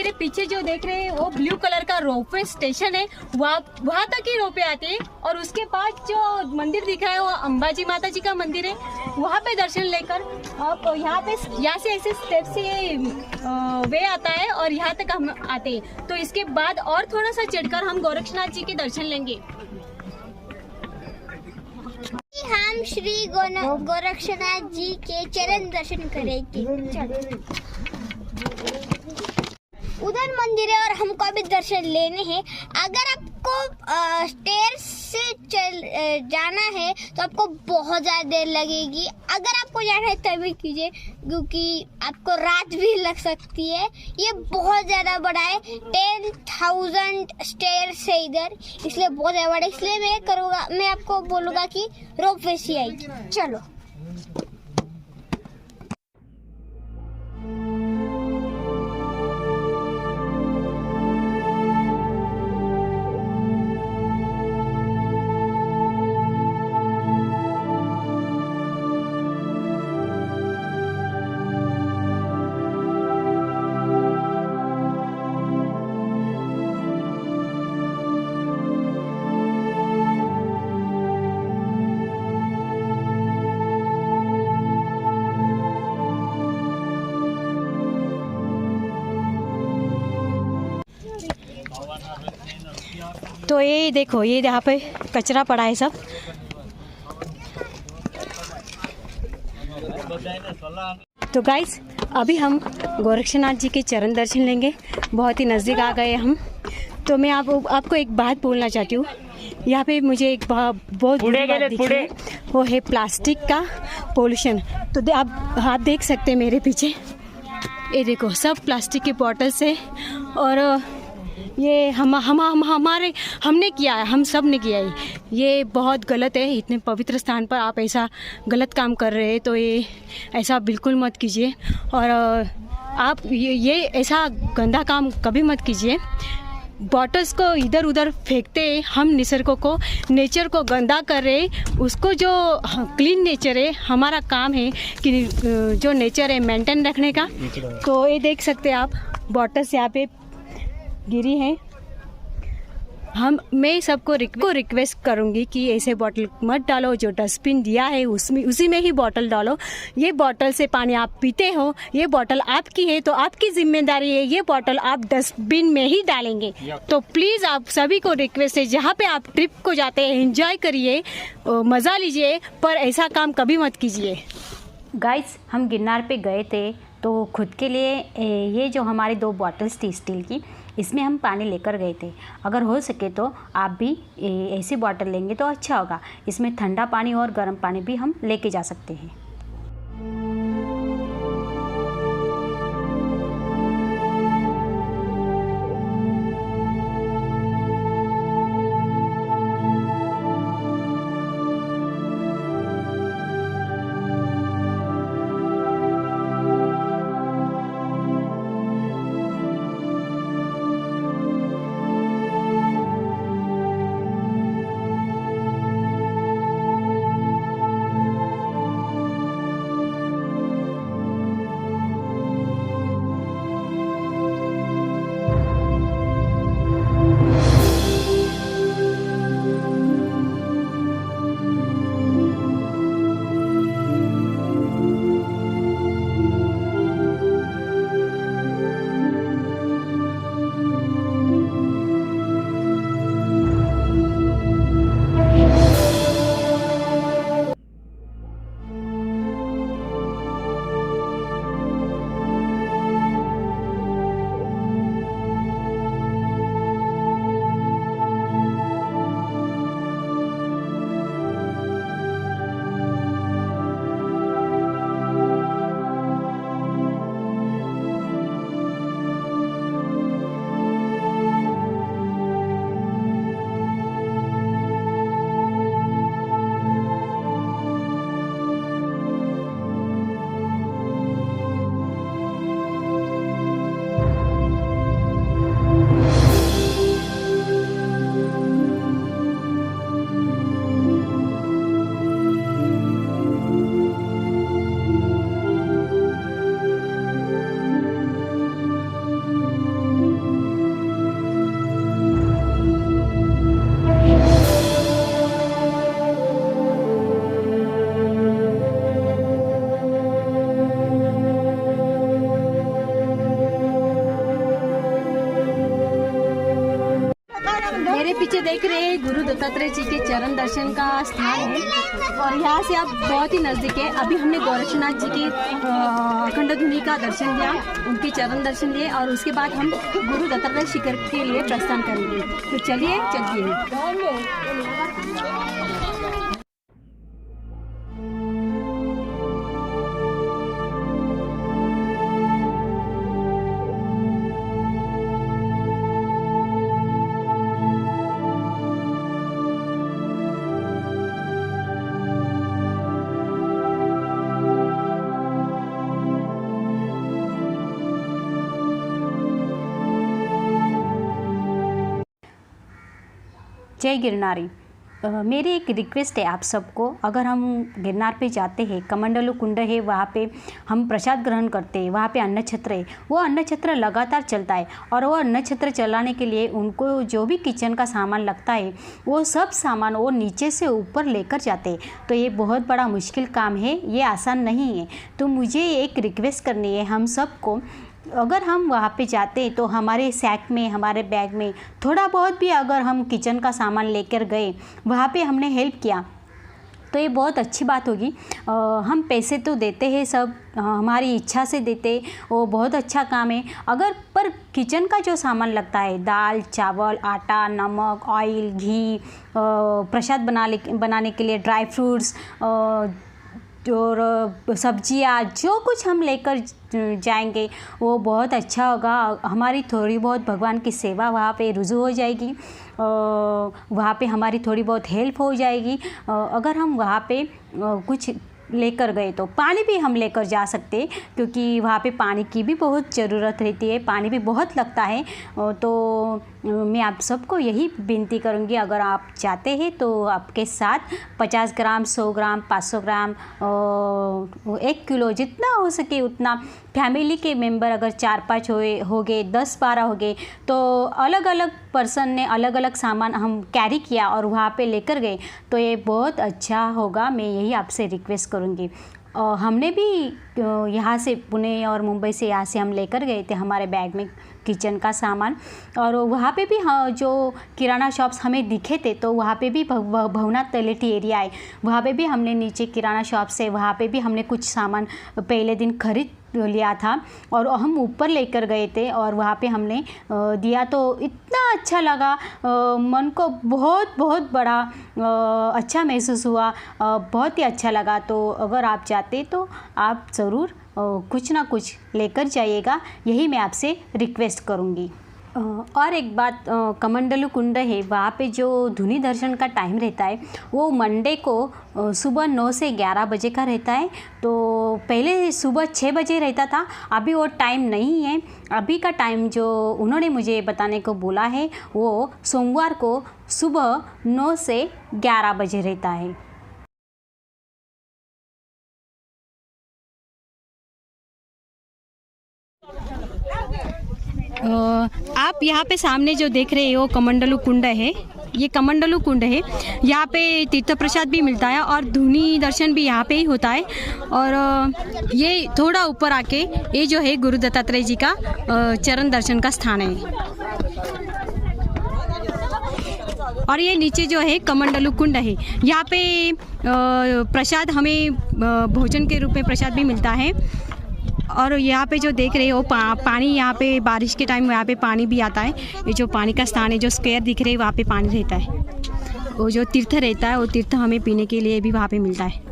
मेरे पीछे जो देख रहे हैं वो ब्लू कलर का रोपवे स्टेशन है, वहाँ तक ही रोपवे आते हैं। और उसके बाद जो मंदिर दिख रहा है वो अंबाजी माता जी का मंदिर है, वहाँ पे दर्शन लेकर आप यहाँ से ऐसे स्टेप से वे आता है और यहाँ तक हम आते हैं। तो इसके बाद और थोड़ा सा चढ़कर हम गोरक्षनाथ जी के दर्शन लेंगे। हम श्री गोरक्षनाथ जी के चरण दर्शन करेंगे। उधर मंदिर है और हमको अभी दर्शन लेने हैं। अगर आपको स्टेयर से जाना है तो आपको बहुत ज़्यादा देर लगेगी। अगर आपको जाना है तभी कीजिए, क्योंकि आपको रात भी लग सकती है। ये बहुत ज़्यादा बड़ा है, 10,000 स्टेयर से इधर, इसलिए बहुत ज़्यादा बड़ा। इसलिए मैं आपको बोलूँगा कि रोपवे से आइए। चलो। तो ये देखो, ये यहाँ पे कचरा पड़ा है सब। तो गाइस, अभी हम गोरक्षनाथ जी के चरण दर्शन लेंगे, बहुत ही नज़दीक आ गए हम। तो मैं आपको एक बात बोलना चाहती हूँ। यहाँ पे मुझे एक बहुत बुरी बात दिखी है, वो है प्लास्टिक का पोल्यूशन। तो आप देख सकते हैं मेरे पीछे, ये देखो सब प्लास्टिक के बॉटल्स है। और ये हमने किया है, हम सब ने किया है। ये बहुत गलत है, इतने पवित्र स्थान पर आप ऐसा गलत काम कर रहे हैं। तो ये ऐसा बिल्कुल मत कीजिए। और आप ये ऐसा गंदा काम कभी मत कीजिए। बॉटल्स को इधर उधर फेंकते हम निसर्ग को, नेचर को गंदा कर रहे। उसको जो क्लीन नेचर है, हमारा काम है कि जो नेचर है मेंटेन रखने का। तो ये देख सकते हैं आप, बॉटल्स यहाँ पे गिरी हैं। मैं सबको रिक्वेस्ट करूंगी कि ऐसे बॉटल मत डालो। जो डस्टबिन दिया है उसी में ही बॉटल डालो। ये बॉटल से पानी आप पीते हो, ये बॉटल आपकी है, तो आपकी जिम्मेदारी है। ये बॉटल आप डस्टबिन में ही डालेंगे। तो प्लीज़ आप सभी को रिक्वेस्ट है, जहाँ पे आप ट्रिप को जाते हैं एंजॉय करिए, मज़ा लीजिए, पर ऐसा काम कभी मत कीजिए। गाइस, हम गिरनार पे गए थे तो खुद के लिए ये जो हमारी 2 बॉटल्स थी स्टील की, इसमें हम पानी लेकर गए थे। अगर हो सके तो आप भी ऐसी बॉटल लेंगे तो अच्छा होगा। इसमें ठंडा पानी और गर्म पानी भी हम लेके जा सकते हैं। देख रहे हैं गुरु दत्तात्रेय जी के चरण दर्शन का स्थान है और यहाँ से आप बहुत ही नज़दीक है। अभी हमने गोरक्षनाथ जी के अखंड धुनी का दर्शन लिया, उनके चरण दर्शन लिए और उसके बाद हम गुरु दत्तात्रेय शिखर के लिए प्रस्थान करेंगे। तो चलिए जय गिरनारी। मेरी एक रिक्वेस्ट है आप सबको, अगर हम गिरनार पे जाते हैं, कमंडलू कुंड है, वहाँ पे हम प्रसाद ग्रहण करते हैं, वहाँ पे अन्न छत्र है, वो अन्न छत्र लगातार चलता है और वो अन्न छत्र चलाने के लिए उनको जो भी किचन का सामान लगता है वो सब सामान वो नीचे से ऊपर लेकर जाते हैं। तो ये बहुत बड़ा मुश्किल काम है, ये आसान नहीं है। तो मुझे एक रिक्वेस्ट करनी है हम सबको, अगर हम वहाँ पे जाते हैं तो हमारे सैक में, हमारे बैग में थोड़ा बहुत भी अगर हम किचन का सामान लेकर गए, वहाँ पे हमने हेल्प किया तो ये बहुत अच्छी बात होगी। हम पैसे तो देते हैं, सब हमारी इच्छा से देते, वो बहुत अच्छा काम है। अगर पर किचन का जो सामान लगता है, दाल चावल आटा नमक ऑयल घी, प्रसाद बनाने के लिए ड्राई फ्रूट्स और सब्जियाँ, जो कुछ हम लेकर जाएंगे वो बहुत अच्छा होगा। हमारी थोड़ी बहुत भगवान की सेवा वहाँ पे रुजू हो जाएगी, वहाँ पे हमारी थोड़ी बहुत हेल्प हो जाएगी। अगर हम वहाँ पे कुछ लेकर गए तो पानी भी हम लेकर जा सकते, क्योंकि वहाँ पे पानी की भी बहुत ज़रूरत रहती है, पानी भी बहुत लगता है। तो मैं आप सबको यही विनती करूँगी, अगर आप चाहते हैं तो आपके साथ 50 ग्राम 100 ग्राम 500 ग्राम 1 किलो जितना हो सके उतना, फैमिली के मेंबर अगर 4-5 हो गए 10-12 हो गए तो अलग अलग पर्सन ने अलग अलग सामान हम कैरी किया और वहाँ पे लेकर गए तो ये बहुत अच्छा होगा। मैं यही आपसे रिक्वेस्ट करूँगी। हमने भी यहाँ से पुणे और मुंबई से यहाँ से हम लेकर गए थे हमारे बैग में किचन का सामान, और वहाँ पे भी हाँ जो किराना शॉप्स हमें दिखे थे तो वहाँ पे भी भवनाथ तलेटी एरिया है, वहाँ पे भी हमने नीचे किराना शॉप से वहाँ पे भी हमने कुछ सामान पहले दिन खरीद लिया था और हम ऊपर लेकर गए थे और वहाँ पे हमने दिया तो इतना अच्छा लगा, मन को बहुत बहुत बड़ा अच्छा महसूस हुआ, बहुत ही अच्छा लगा। तो अगर आप चाहते तो आप ज़रूर कुछ ना कुछ लेकर जाइएगा, यही मैं आपसे रिक्वेस्ट करूँगी। और एक बात, कमंडलू कुंड है, वहाँ पे जो धुनी दर्शन का टाइम रहता है वो मंडे को सुबह 9 से 11 बजे का रहता है। तो पहले सुबह 6 बजे रहता था, अभी वो टाइम नहीं है। अभी का टाइम जो उन्होंने मुझे बताने को बोला है वो सोमवार को सुबह 9 से 11 बजे रहता है। आप यहाँ पे सामने जो देख रहे हो कमंडलू कुंड है, ये कमंडलू कुंड है। यहाँ पे तीर्थ प्रसाद भी मिलता है और धुनी दर्शन भी यहाँ पे ही होता है। और ये थोड़ा ऊपर आके ये जो है गुरु दत्तात्रेय जी का चरण दर्शन का स्थान है। और ये नीचे जो है कमंडलू कुंड है, यहाँ पे प्रसाद हमें भोजन के रूप में प्रसाद भी मिलता है। और यहाँ पे जो देख रहे हो पानी, यहाँ पे बारिश के टाइम यहाँ पे पानी भी आता है। ये जो पानी का स्थान है, जो स्क्वायर दिख रहे हैं वहाँ पे पानी रहता है। वो जो तीर्थ रहता है वो तीर्थ हमें पीने के लिए भी वहाँ पे मिलता है।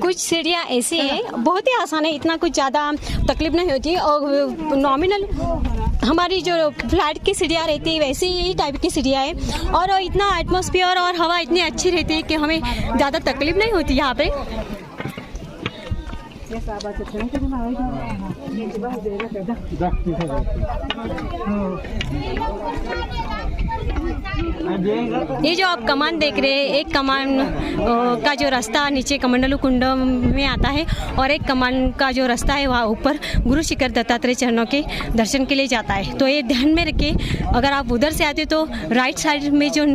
कुछ सीढ़ियाँ ऐसी हैं, बहुत ही आसान है, इतना कुछ ज़्यादा तकलीफ नहीं होती और नॉमिनल हमारी जो फ्लाइट की सीढ़ियाँ रहती है वैसी ही टाइप की सीढ़ियाँ है और इतना एटमॉस्फेयर और हवा इतनी अच्छी रहती है कि हमें ज़्यादा तकलीफ नहीं होती यहाँ पे। ये जो आप कमान देख रहे हैं, एक कमान का जो रास्ता नीचे कमंडलू कुंड में आता है और एक कमान का जो रास्ता है वहाँ ऊपर गुरु शिखर दत्तात्रेय चरणों के दर्शन के लिए जाता है। तो ये ध्यान में रखिए, अगर आप उधर से आते तो राइट साइड में जो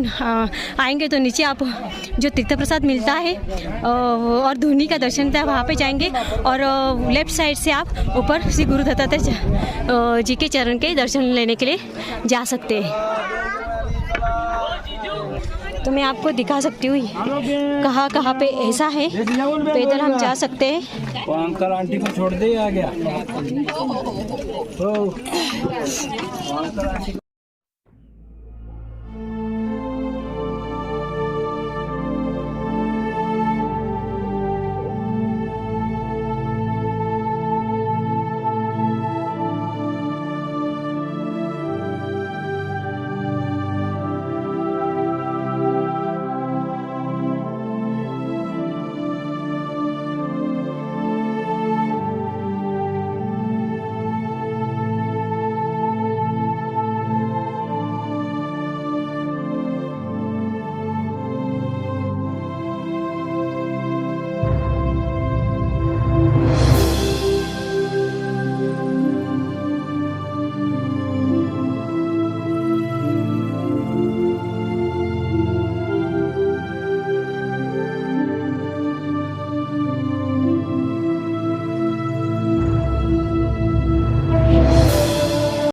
आएंगे तो नीचे आप जो तीर्थ प्रसाद मिलता है और धूनी का दर्शन होता है वहाँ पे जाएंगे और लेफ्ट साइड से आप ऊपर श्री गुरु दत्तात्रेय जी के चरण के दर्शन लेने के लिए जा सकते हैं। तो मैं आपको दिखा सकती हूँ कहाँ कहाँ पे ऐसा है, पैदल हम जा सकते हैं। अंकल आंटी को छोड़ दे, आ गया।